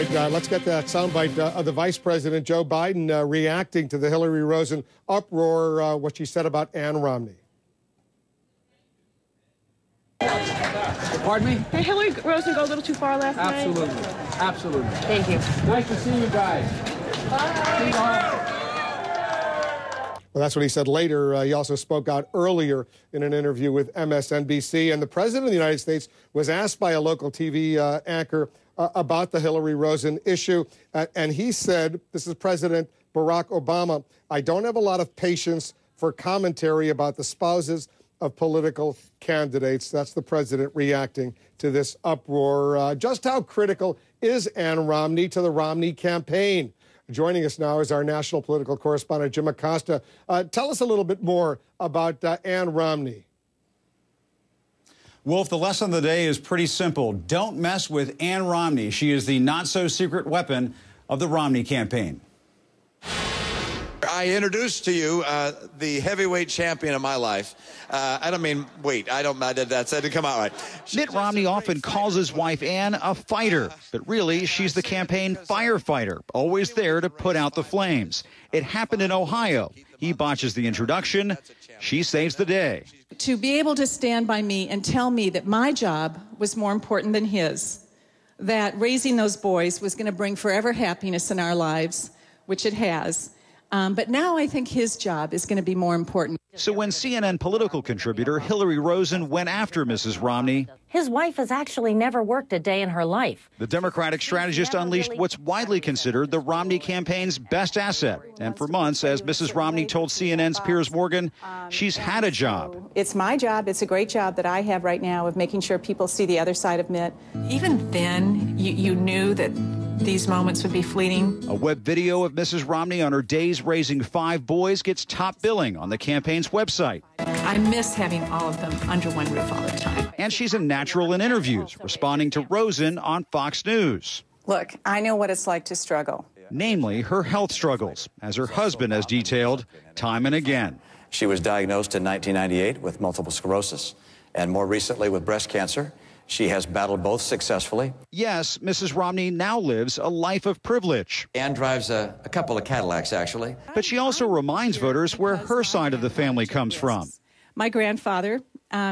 right, let's get that soundbite of the Vice President, Joe Biden, reacting to the Hillary Rosen uproar, what she said about Ann Romney. Pardon me? Did Hillary Rosen go a little too far last night? Absolutely. Absolutely. Thank you. Nice to see you guys. Bye. Well, that's what he said later. He also spoke out earlier in an interview with MSNBC. And the President of the United States was asked by a local TV anchor about the Hillary Rosen issue. And he said, this is President Barack Obama, "I don't have a lot of patience for commentary about the spouses of political candidates." That's the president reacting to this uproar. Just how critical is Ann Romney to the Romney campaign? Joining us now is our national political correspondent, Jim Acosta. Tell us a little bit more about Ann Romney. Wolf, the lesson of the day is pretty simple. Don't mess with Ann Romney. She is the not-so-secret weapon of the Romney campaign. I introduced to you the heavyweight champion of my life. I don't mean weight. I did that. That didn't come out right. Mitt Romney often calls his wife Ann a fighter, but really she's the campaign firefighter, always there to put out the flames. It happened in Ohio. He botches the introduction. She saves the day. To be able to stand by me and tell me that my job was more important than his, that raising those boys was going to bring forever happiness in our lives, which it has. But now I think his job is going to be more important. So when CNN political contributor Hillary Rosen went after Mrs. Romney, his wife has actually never worked a day in her life. The Democratic strategist unleashed what's widely considered the Romney campaign's best asset. And for months, as Mrs. Romney told CNN's Piers Morgan, she's had a job. It's my job. It's a great job that I have right now of making sure people see the other side of Mitt. Even then, you knew that these moments would be fleeting. A web video of Mrs. Romney on her days raising 5 boys gets top billing on the campaign's website. I miss having all of them under one roof all the time. And she's a natural in interviews, responding to Rosen on Fox News. Look, I know what it's like to struggle. Namely, her health struggles, as her husband has detailed time and again. She was diagnosed in 1998 with multiple sclerosis and more recently with breast cancer. She has battled both successfully. Yes, Mrs. Romney now lives a life of privilege. Ann drives a couple of Cadillacs, actually. But she also reminds voters where her side of the family comes from. My grandfather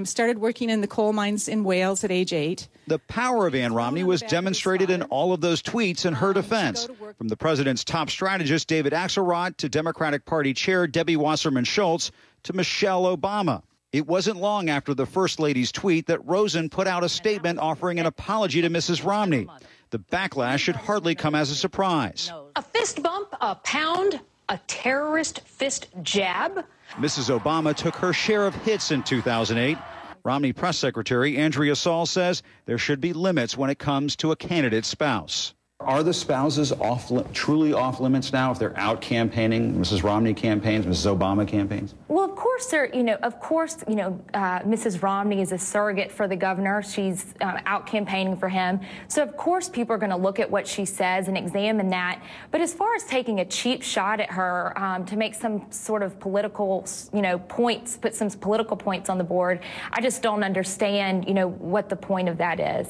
started working in the coal mines in Wales at age 8. The power of Ann Romney was demonstrated in all of those tweets in her defense, from the president's top strategist, David Axelrod, to Democratic Party Chair Debbie Wasserman Schultz, to Michelle Obama. It wasn't long after the First Lady's tweet that Rosen put out a statement offering an apology to Mrs. Romney. The backlash should hardly come as a surprise. A fist bump, a pound, a terrorist fist jab. Mrs. Obama took her share of hits in 2008. Romney Press Secretary Andrea Saul says there should be limits when it comes to a candidate's spouse. Are the spouses truly off limits now if they're out campaigning? Mrs. Romney campaigns, Mrs. Obama campaigns? Well, of course, Mrs. Romney is a surrogate for the governor. She's out campaigning for him. So, of course, people are going to look at what she says and examine that. But as far as taking a cheap shot at her to make some sort of political, points, put some political points on the board, I just don't understand, what the point of that is.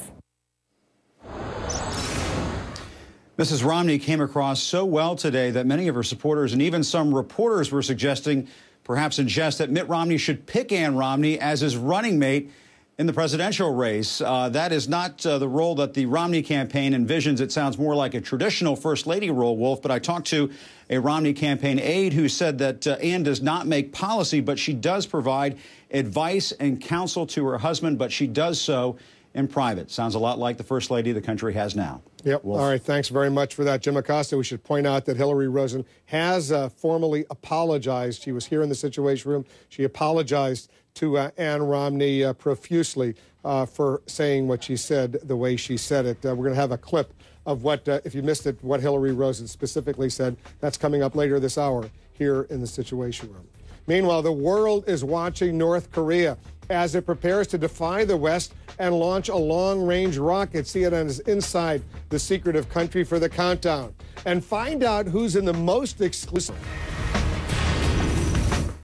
Mrs. Romney came across so well today that many of her supporters and even some reporters were suggesting, perhaps in jest, that Mitt Romney should pick Ann Romney as his running mate in the presidential race. That is not the role that the Romney campaign envisions. It sounds more like a traditional First Lady role, Wolf. But I talked to a Romney campaign aide who said that Ann does not make policy, but she does provide advice and counsel to her husband, but she does so in private. Sounds a lot like the First Lady the country has now. Yep. Wolf. All right. Thanks very much for that, Jim Acosta. We should point out that Hillary Rosen has formally apologized. She was here in the Situation Room. She apologized to Ann Romney profusely for saying what she said the way she said it. We're going to have a clip of what, if you missed it, what Hillary Rosen specifically said. That's coming up later this hour here in the Situation Room. Meanwhile, the world is watching North Korea as it prepares to defy the West and launch a long-range rocket. CNN is inside the secretive country for the countdown. And find out who's in the most exclusive